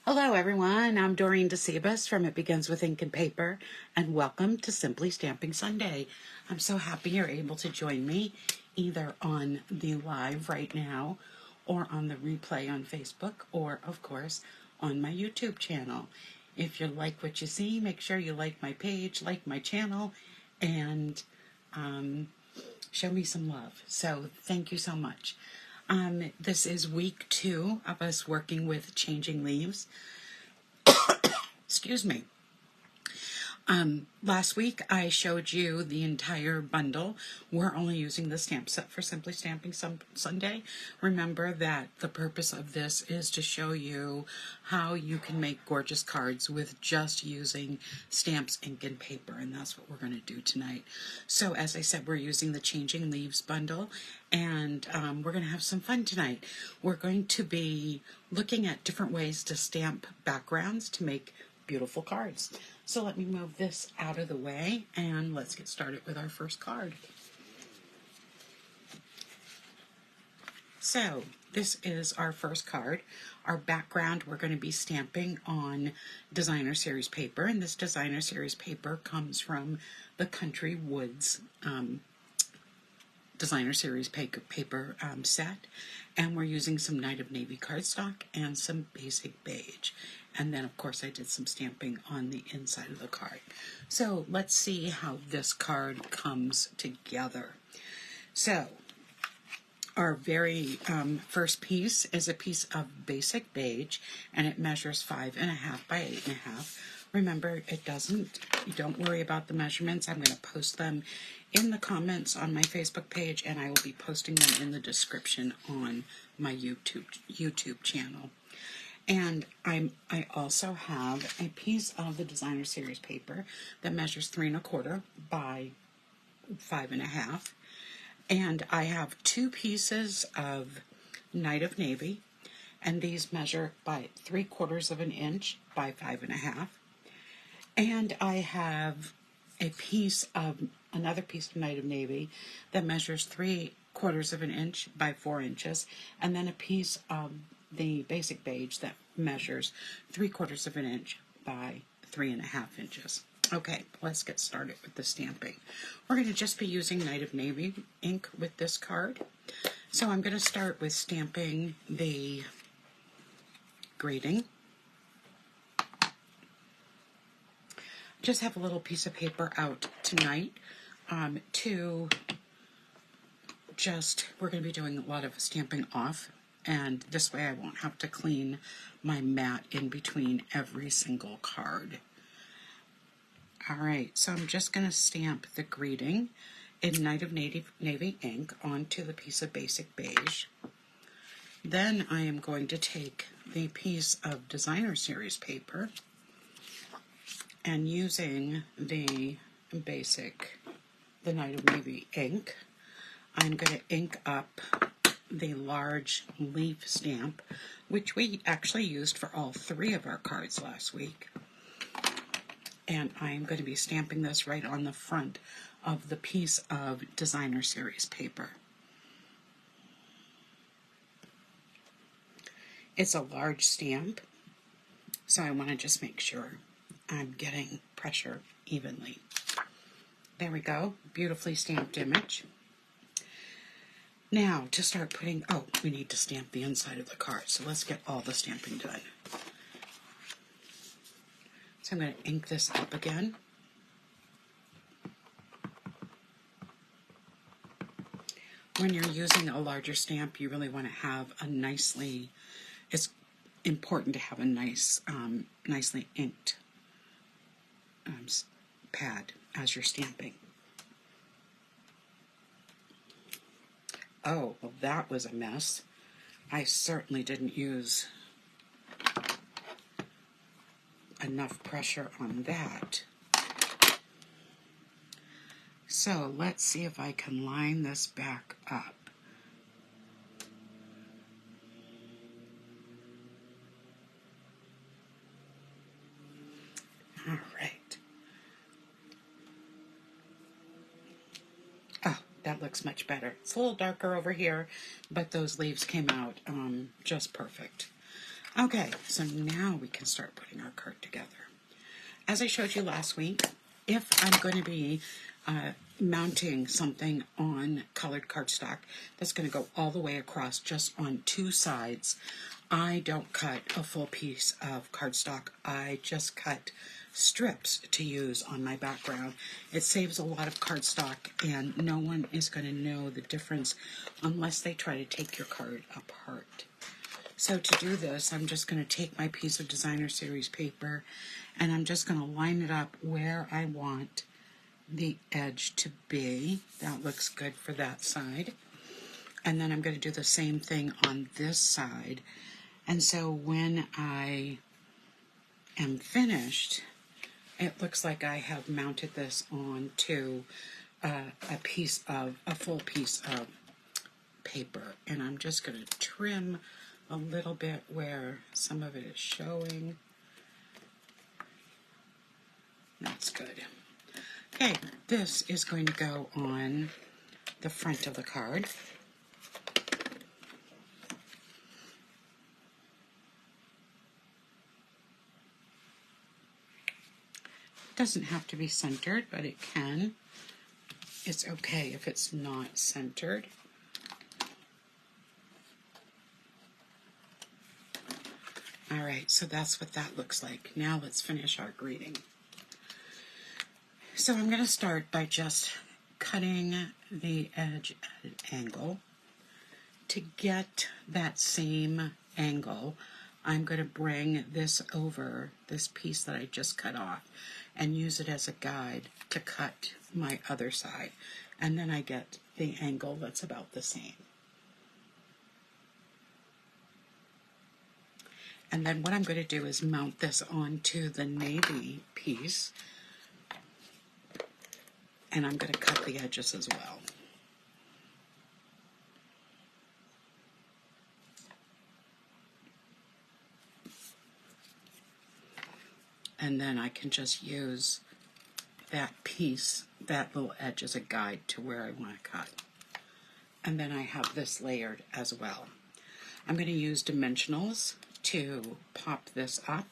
Hello everyone, I'm Dorene Decibus from It Begins with Ink and Paper, and welcome to Simply Stamping Sunday. I'm so happy you're able to join me either on the live right now or on the replay on Facebook or, of course, on my YouTube channel. If you like what you see, make sure you like my page, like my channel, and show me some love. So thank you so much. This is week 2 of us working with changing leaves. Excuse me. Last week I showed you the entire bundle. We're only using the stamp set for Simply Stamping Sunday. Remember that the purpose of this is to show you how you can make gorgeous cards with just using stamps, ink, and paper, and that's what we're going to do tonight. So as I said, we're using the Changing Leaves bundle, and we're going to have some fun tonight. We're going to be looking at different ways to stamp backgrounds to make beautiful cards. So let me move this out of the way and let's get started with our first card. So this is our first card. Our background, we're going to be stamping on Designer Series paper, and this Designer Series paper comes from the Country Woods Designer Series paper set, and we're using some Night of Navy cardstock and some basic beige. And then, of course, I did some stamping on the inside of the card. So let's see how this card comes together. So our very first piece is a piece of basic beige, and it measures 5.5 by 8.5. Remember, you don't worry about the measurements. I'm going to post them in the comments on my Facebook page, and I will be posting them in the description on my YouTube channel. And I also have a piece of the Designer Series paper that measures 3.25 by 5.5. And I have 2 pieces of Night of Navy, and these measure by 3/4 of an inch by 5.5. And I have another piece of Night of Navy that measures 3/4 of an inch by 4 inches, and then a piece of the basic beige that measures 3/4 of an inch by 3.5 inches. Okay, let's get started with the stamping. We're going to just be using Night of Navy ink with this card. So I'm going to start with stamping the greeting. Just have a little piece of paper out tonight we're going to be doing a lot of stamping off, and this way I won't have to clean my mat in between every single card. Alright, so I'm just going to stamp the greeting in Night of Navy ink onto the piece of basic beige. Then I am going to take the piece of Designer Series paper, and using the Night of Navy ink, I'm going to ink up the large leaf stamp, which we actually used for all 3 of our cards last week. And I'm going to be stamping this right on the front of the piece of Designer Series paper. It's a large stamp, so I want to just make sure I'm getting pressure evenly. There we go, beautifully stamped image. Now, to start we need to stamp the inside of the card, so let's get all the stamping done. So I'm going to ink this up again. When you're using a larger stamp, you really want to have it's important to have a nicely inked pad as you're stamping. Oh, well, that was a mess. I certainly didn't use enough pressure on that. So let's see if I can line this back up. All right. Oh, that looks much better. It's a little darker over here, but those leaves came out just perfect. Okay, so now we can start putting our card together. As I showed you last week, if I'm going to be mounting something on colored cardstock that's going to go all the way across just on two sides, I don't cut a full piece of cardstock. I just cut strips to use on my background. It saves a lot of cardstock, and no one is going to know the difference unless they try to take your card apart. So to do this, I'm just going to take my piece of Designer Series paper and I'm just going to line it up where I want the edge to be. That looks good for that side. And then I'm going to do the same thing on this side. And so when I am finished, it looks like I have mounted this onto a full piece of paper. And I'm just going to trim a little bit where some of it is showing. That's good. Okay, this is going to go on the front of the card. It doesn't have to be centered, but it can. It's okay if it's not centered. All right, so that's what that looks like. Now let's finish our greeting. So I'm going to start by just cutting the edge at an angle. To get that same angle, I'm going to bring this over this piece that I just cut off and use it as a guide to cut my other side. And then I get the angle that's about the same. And then what I'm going to do is mount this onto the navy piece, and I'm going to cut the edges as well. And then I can just use that piece, that little edge, as a guide to where I want to cut. And then I have this layered as well. I'm going to use dimensionals to pop this up.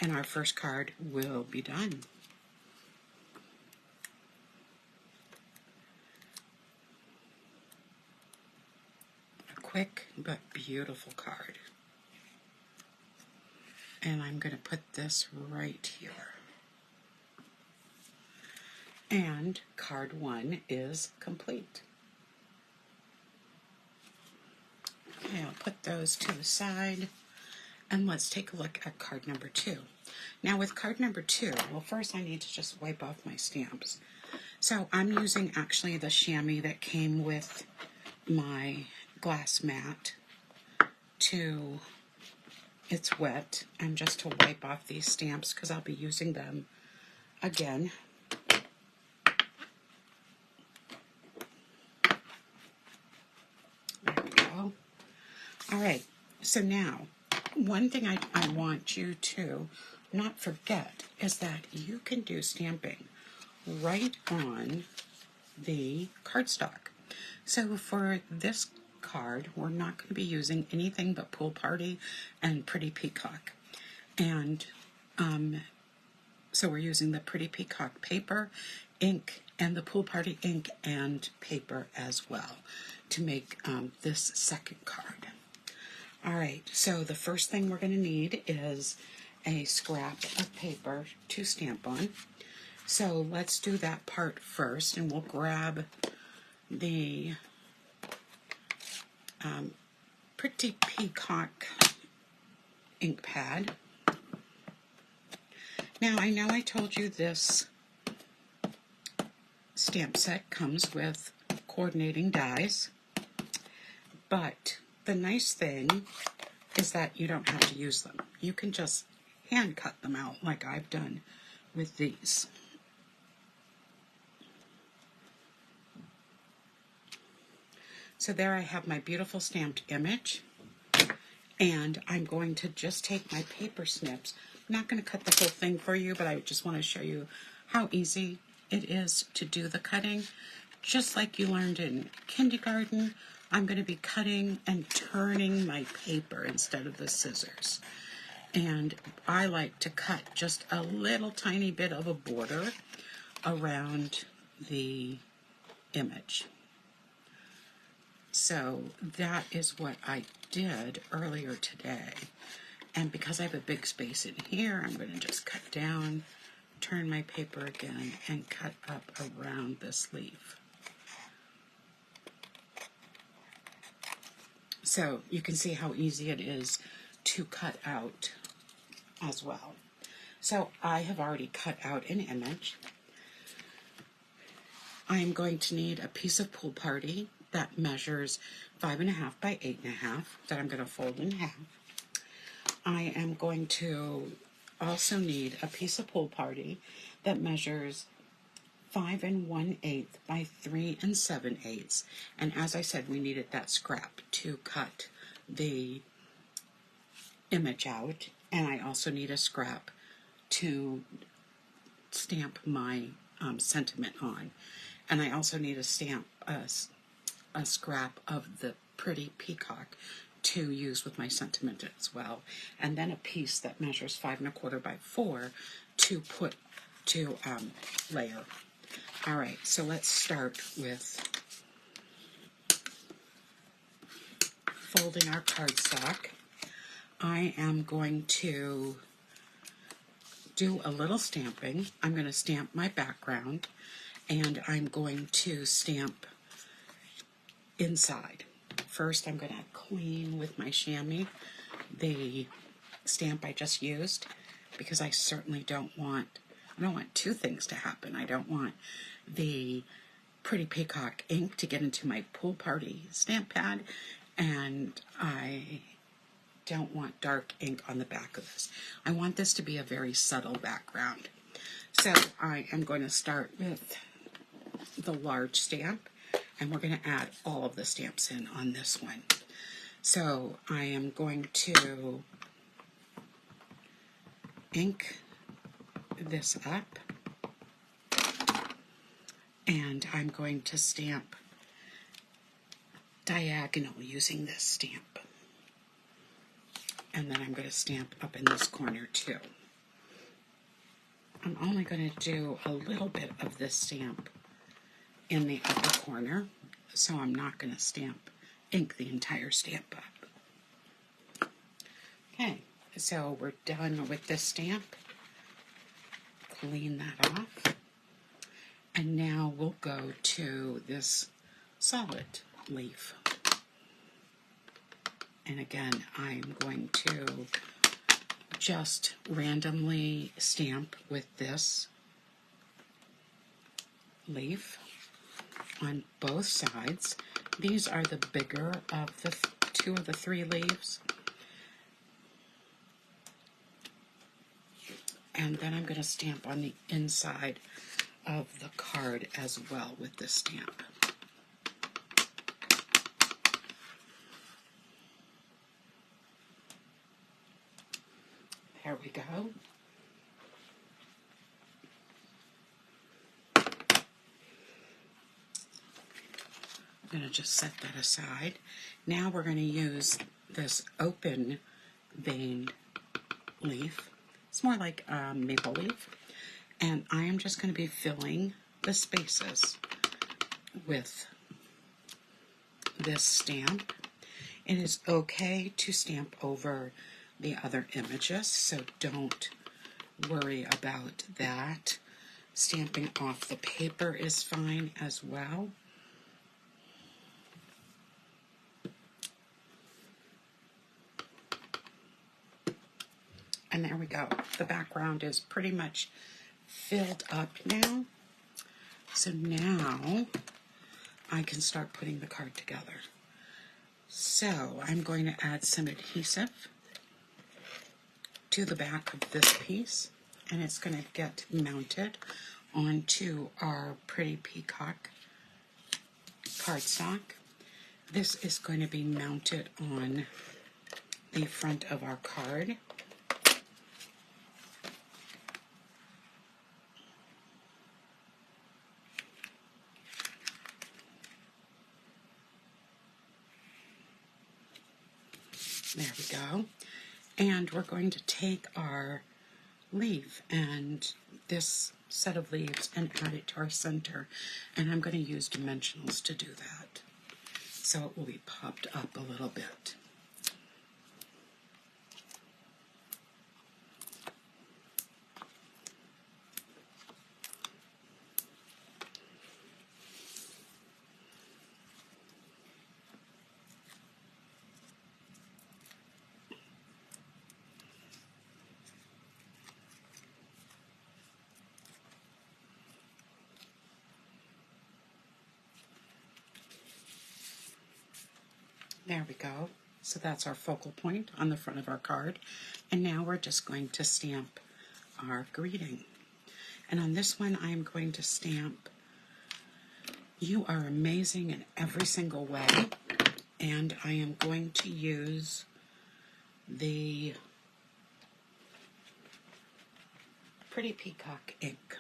And our first card will be done. A quick but beautiful card. And I'm going to put this right here. And card 1 is complete. Okay, I'll put those to the side, and let's take a look at card number 2. Now with card number 2, well, first I need to just wipe off my stamps. So I'm using actually the chamois that came with my glass mat it's wet, and just to wipe off these stamps because I'll be using them again. All right, so now, one thing I want you to not forget is that you can do stamping right on the cardstock. So for this card, we're not going to be using anything but Pool Party and Pretty Peacock. And so we're using the Pretty Peacock paper, ink, and the Pool Party ink and paper as well to make this second card. All right, so the first thing we're going to need is a scrap of paper to stamp on. So let's do that part first, and we'll grab the Pretty Peacock ink pad. Now, I know I told you this stamp set comes with coordinating dies, but the nice thing is that you don't have to use them. You can just hand cut them out like I've done with these. So there I have my beautiful stamped image, and I'm going to just take my paper snips. I'm not going to cut the whole thing for you, but I just want to show you how easy it is to do the cutting. Just like you learned in kindergarten, I'm going to be cutting and turning my paper instead of the scissors. And I like to cut just a little tiny bit of a border around the image. So that is what I did earlier today. And because I have a big space in here, I'm going to just cut down, turn my paper again, and cut up around this leaf. So you can see how easy it is to cut out as well. So I have already cut out an image. I'm going to need a piece of Pool Party that measures 5.5 by 8.5 that I'm going to fold in half. I am going to also need a piece of Pool Party that measures 5 1/8 by 3 7/8. And as I said, we needed that scrap to cut the image out. And I also need a scrap to stamp my sentiment on. And I also need a scrap of the pretty peacock to use with my sentiment as well. And then a piece that measures 5 1/4 by 4 to put to layer. All right, so let's start with folding our cardstock. I am going to do a little stamping. I'm going to stamp my background, and I'm going to stamp inside. First, I'm going to clean with my chamois the stamp I just used, because I certainly don't want two things to happen. I don't want the pretty peacock ink to get into my Pool Party stamp pad, and I don't want dark ink on the back of this. I want this to be a very subtle background. So I am going to start with the large stamp, and we're going to add all of the stamps in on this one. So I am going to ink this up, and I'm going to stamp diagonal using this stamp. And then I'm going to stamp up in this corner too. I'm only going to do a little bit of this stamp in the upper corner, so I'm not going to ink the entire stamp up. Okay, so we're done with this stamp. Clean that off. And now we'll go to this solid leaf. And again, I'm going to just randomly stamp with this leaf on both sides. These are the bigger of the two of the three leaves. And then I'm going to stamp on the inside of the card as well with this stamp. There we go. I'm going to just set that aside. Now we're going to use this open veined leaf. It's more like a maple leaf. And I am just going to be filling the spaces with this stamp. It is okay to stamp over the other images, so don't worry about that. Stamping off the paper is fine as well. And there we go. The background is pretty much filled up now. So now I can start putting the card together. So I'm going to add some adhesive to the back of this piece, and it's going to get mounted onto our pretty peacock cardstock. This is going to be mounted on the front of our card. There we go. And we're going to take our leaf and this set of leaves and add it to our center. And I'm going to use dimensionals to do that. So it will be popped up a little bit. There we go. So that's our focal point on the front of our card. And now we're just going to stamp our greeting. And on this one, I'm going to stamp, "You are amazing in every single way." And I am going to use the Pretty Peacock ink.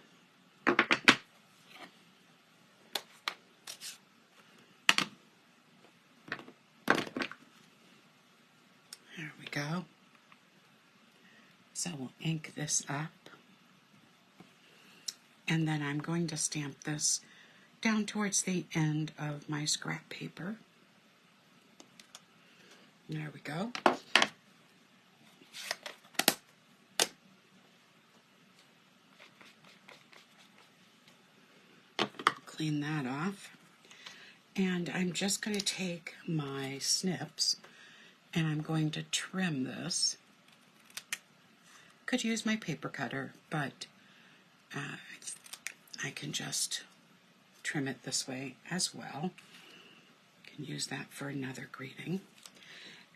There we go. So we'll ink this up. And then I'm going to stamp this down towards the end of my scrap paper. There we go. Clean that off. And I'm just going to take my snips and I'm going to trim this. Could use my paper cutter, but I can just trim it this way as well. Can use that for another greeting.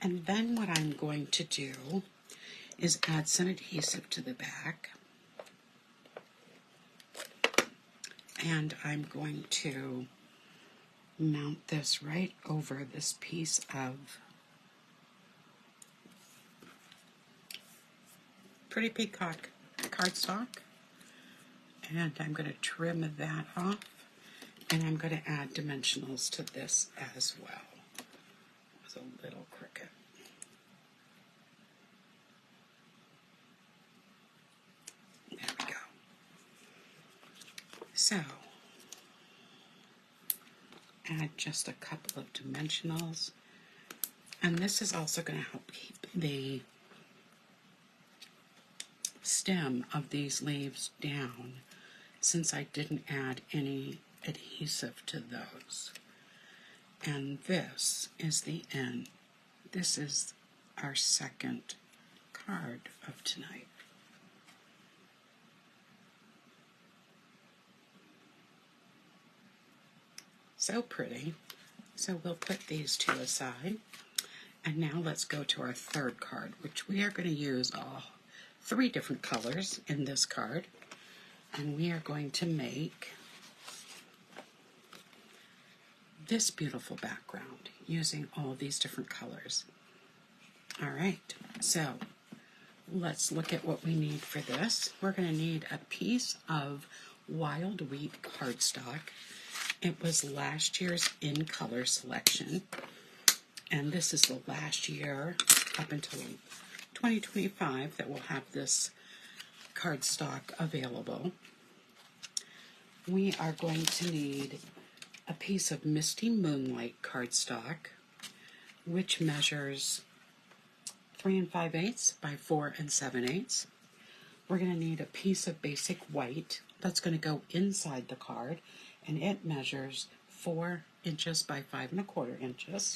And then what I'm going to do is add some adhesive to the back. And I'm going to mount this right over this piece of Pretty Peacock Cardstock. And I'm going to trim that off. And I'm going to add dimensionals to this as well. It's a little crooked. There we go. So, add just a couple of dimensionals. And this is also going to help keep the stem of these leaves down, since I didn't add any adhesive to those. And this is the end. This is our second card of tonight. So pretty. So we'll put these two aside. And now let's go to our third card, which we are going to use 3 different colors in this card. And we are going to make this beautiful background using all of these different colors. All right, so let's look at what we need for this. We're going to need a piece of Wild Wheat Cardstock. It was last year's in color selection, and this is the last year up until 2025 that we'll have this cardstock available. We are going to need a piece of Misty Moonlight Cardstock, which measures 3 5/8 by 4 7/8. We're going to need a piece of basic white that's going to go inside the card, and it measures 4 inches by 5 1/4 inches.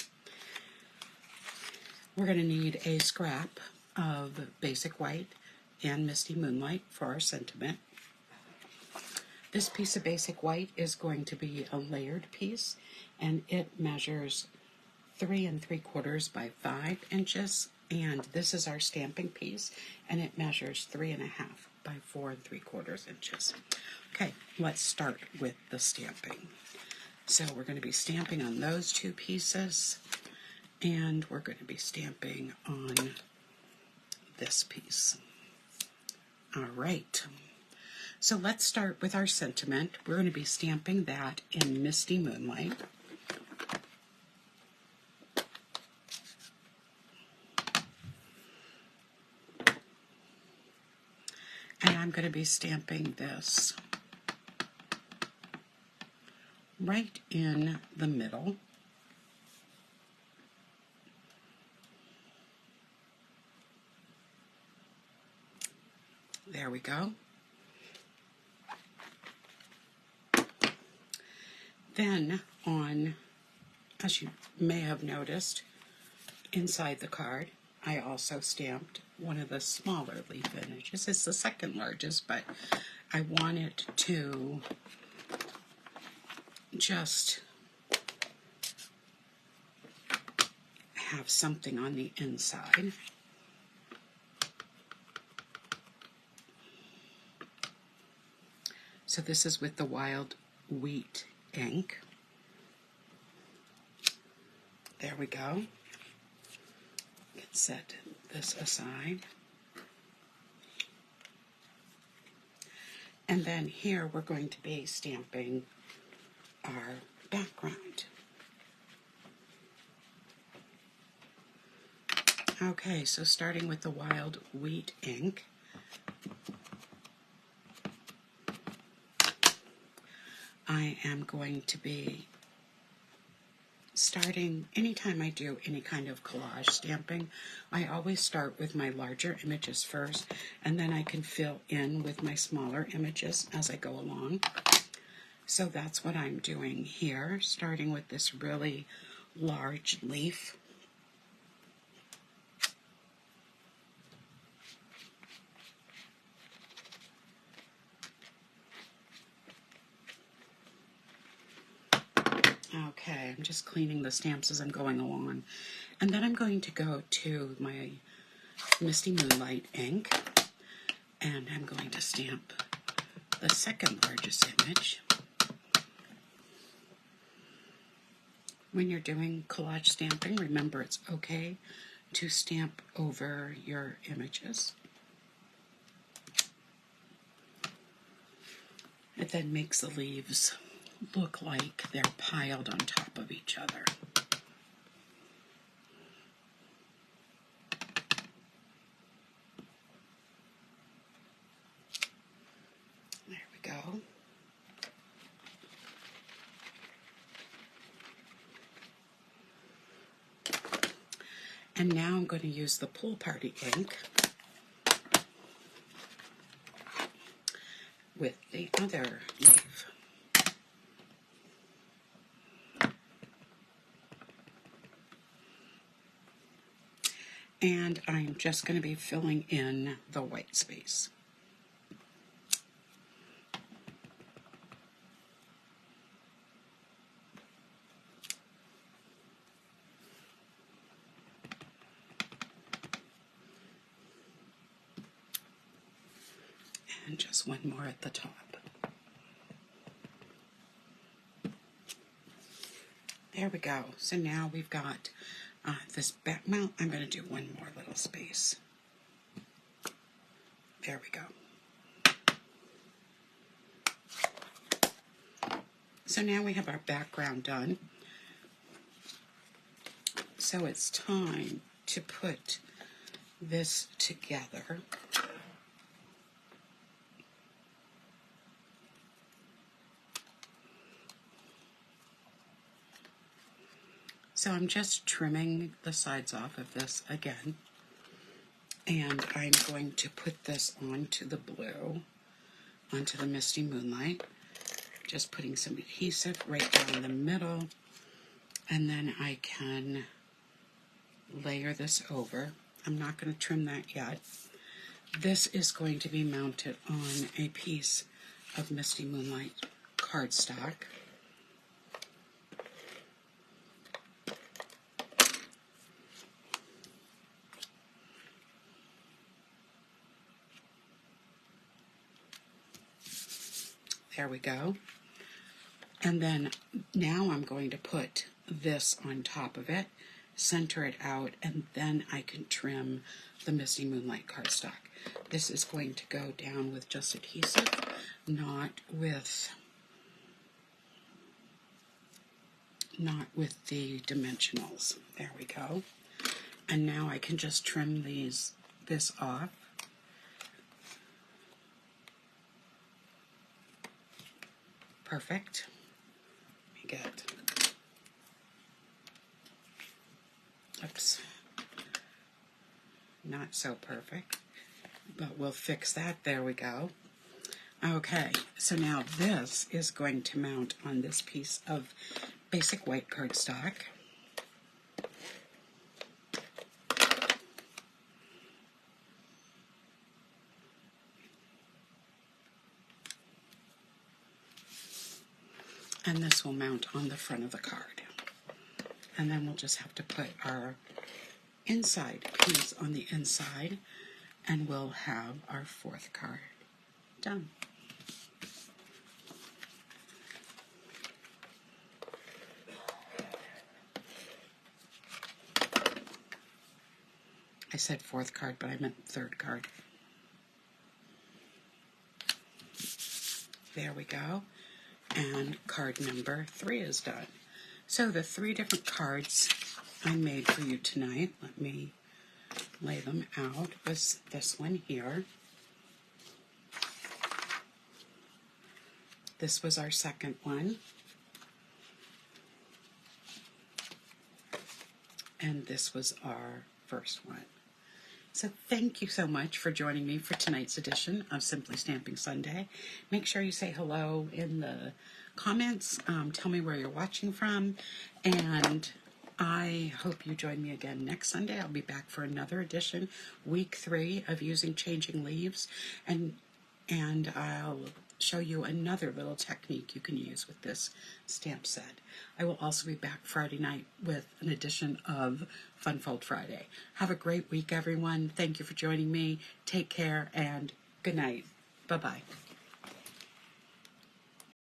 We're going to need a scrap of basic white and Misty Moonlight for our sentiment. This piece of basic white is going to be a layered piece, and it measures 3 3/4 by 5 inches. And this is our stamping piece, and it measures 3 1/2 by 4 3/4 inches. Okay, let's start with the stamping. So we're going to be stamping on those 2 pieces, and we're going to be stamping on this piece. All right. So let's start with our sentiment. We're going to be stamping that in Misty Moonlight. And I'm going to be stamping this right in the middle. There we go. Then on, as you may have noticed, inside the card, I also stamped one of the smaller leaf images. It's the second largest, but I wanted to just have something on the inside. So this is with the Wild Wheat ink. There we go. Set this aside. And then here we're going to be stamping our background. Okay, so starting with the Wild Wheat ink, I am going to be starting, anytime I do any kind of collage stamping, I always start with my larger images first, and then I can fill in with my smaller images as I go along. So that's what I'm doing here, starting with this really large leaf. Okay, I'm just cleaning the stamps as I'm going along. And then I'm going to go to my Misty Moonlight ink, and I'm going to stamp the second largest image. When you're doing collage stamping, remember it's okay to stamp over your images. It then makes the leaves look like they're piled on top of each other. There we go. And now I'm going to use the Pool Party ink with the other leaf. And I'm just going to be filling in the white space. And just one more at the top. There we go. So now we've got this back mount. I'm going to do one more little space. There we go. So now we have our background done. So it's time to put this together. So I'm just trimming the sides off of this again, and I'm going to put this onto the blue, onto the Misty Moonlight, just putting some adhesive right down the middle, and then I can layer this over. I'm not going to trim that yet. This is going to be mounted on a piece of Misty Moonlight Cardstock. There we go. And then now I'm going to put this on top of it, center it out, and then I can trim the Misty Moonlight Cardstock. This is going to go down with just adhesive, not with the dimensionals. There we go. And now I can just trim this off. perfect. Let me get, oops, not so perfect, but we'll fix that. There we go. Okay, so now this is going to mount on this piece of basic white cardstock. And this will mount on the front of the card. And then we'll just have to put our inside piece on the inside, and we'll have our fourth card done. I said fourth card, but I meant third card. There we go. And card number 3 is done. So the 3 different cards I made for you tonight, let me lay them out, was this one here. This was our second one. And this was our first one. So thank you so much for joining me for tonight's edition of Simply Stamping Sunday. Make sure you say hello in the comments. Tell me where you're watching from. And I hope you join me again next Sunday. I'll be back for another edition, week 3 of using changing leaves. And I'll show you another little technique you can use with this stamp set. I will also be back Friday night with an edition of Fun Fold Friday. Have a great week, everyone. Thank you for joining me. Take care and good night. Bye-bye.